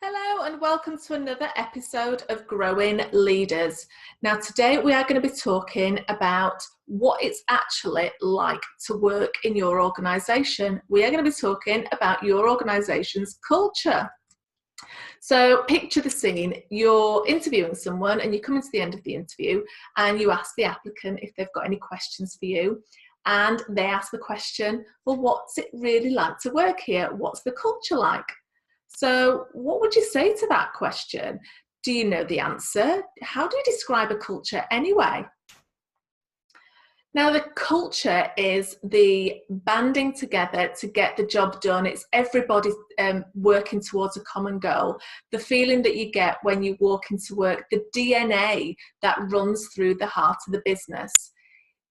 Hello and welcome to another episode of Growing Leaders. Now today we are going to be talking about what it's actually like to work in your organisation. We are going to be talking about your organisation's culture. So picture the scene, you're interviewing someone and you come into the end of the interview and you ask the applicant if they've got any questions for you, and they ask the question, well, what's it really like to work here? What's the culture like? So what would you say to that question? Do you know the answer? How do you describe a culture anyway? Now, the culture is the banding together to get the job done. It's everybody working towards a common goal. The feeling that you get when you walk into work, the DNA that runs through the heart of the business.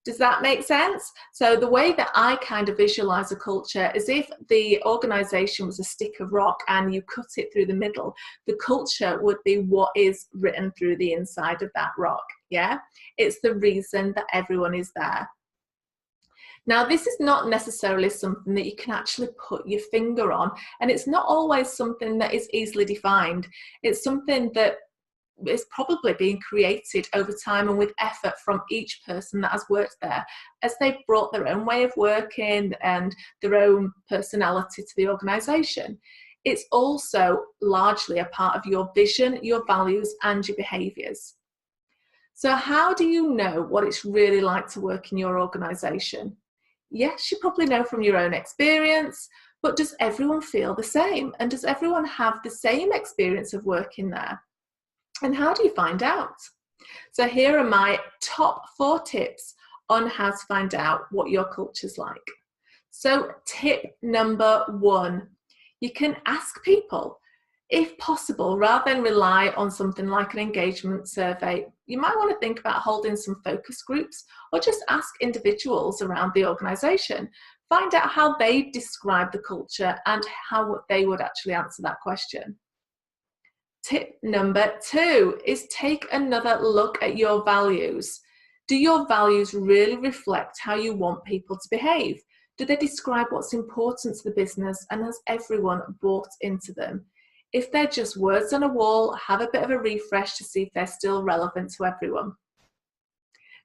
Does that make sense? So the way that I kind of visualize a culture is if the organization was a stick of rock and you cut it through the middle, the culture would be what is written through the inside of that rock. Yeah, it's the reason that everyone is there. Now, this is not necessarily something that you can actually put your finger on, and it's not always something that is easily defined. It's something that is probably being created over time and with effort from each person that has worked there, as they've brought their own way of working and their own personality to the organisation. It's also largely a part of your vision, your values and your behaviours. So how do you know what it's really like to work in your organisation? Yes, you probably know from your own experience, but does everyone feel the same? And does everyone have the same experience of working there? And how do you find out? So here are my top 4 tips on how to find out what your culture's like. So tip number 1, you can ask people. If possible, rather than rely on something like an engagement survey, you might want to think about holding some focus groups or just ask individuals around the organisation. Find out how they describe the culture and how they would actually answer that question. Tip number 2 is take another look at your values. Do your values really reflect how you want people to behave? Do they describe what's important to the business, and has everyone bought into them? If they're just words on a wall, have a bit of a refresh to see if they're still relevant to everyone.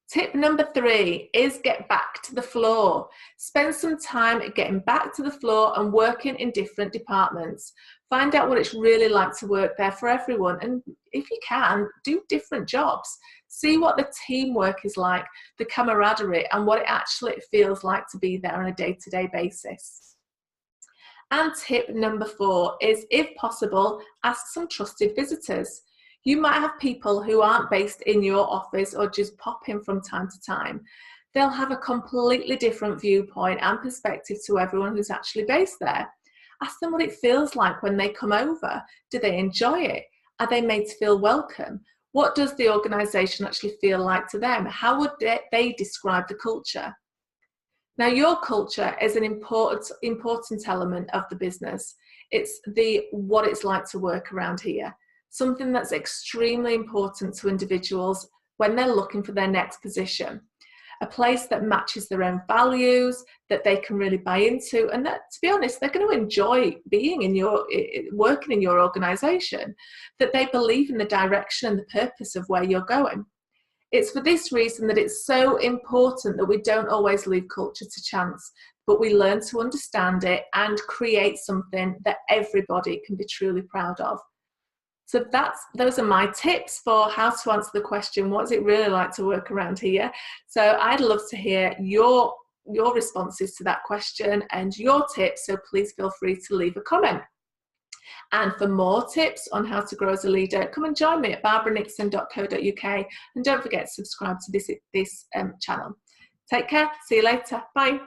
Tip number 3 is get back to the floor. Spend some time getting back to the floor and working in different departments. Find out what it's really like to work there for everyone, and if you can, do different jobs. See what the teamwork is like, the camaraderie, and what it actually feels like to be there on a day-to-day basis. And tip number 4 is, if possible, ask some trusted visitors. You might have people who aren't based in your office or just pop in from time to time. They'll have a completely different viewpoint and perspective to everyone who's actually based there. Ask them what it feels like when they come over. Do they enjoy it? Are they made to feel welcome? What does the organisation actually feel like to them? How would they describe the culture? Now, your culture is an important element of the business. It's what it's like to work around here. Something that's extremely important to individuals when they're looking for their next position. A place that matches their own values, that they can really buy into, and that, to be honest, they're going to enjoy being working in your organisation, that they believe in the direction and the purpose of where you're going. It's for this reason that it's so important that we don't always leave culture to chance, but we learn to understand it and create something that everybody can be truly proud of. So those are my tips for how to answer the question, what's it really like to work around here? So I'd love to hear your responses to that question and your tips, so please feel free to leave a comment. And for more tips on how to grow as a leader, come and join me at barbaranixon.co.uk, and don't forget to subscribe to this channel. Take care, see you later, bye.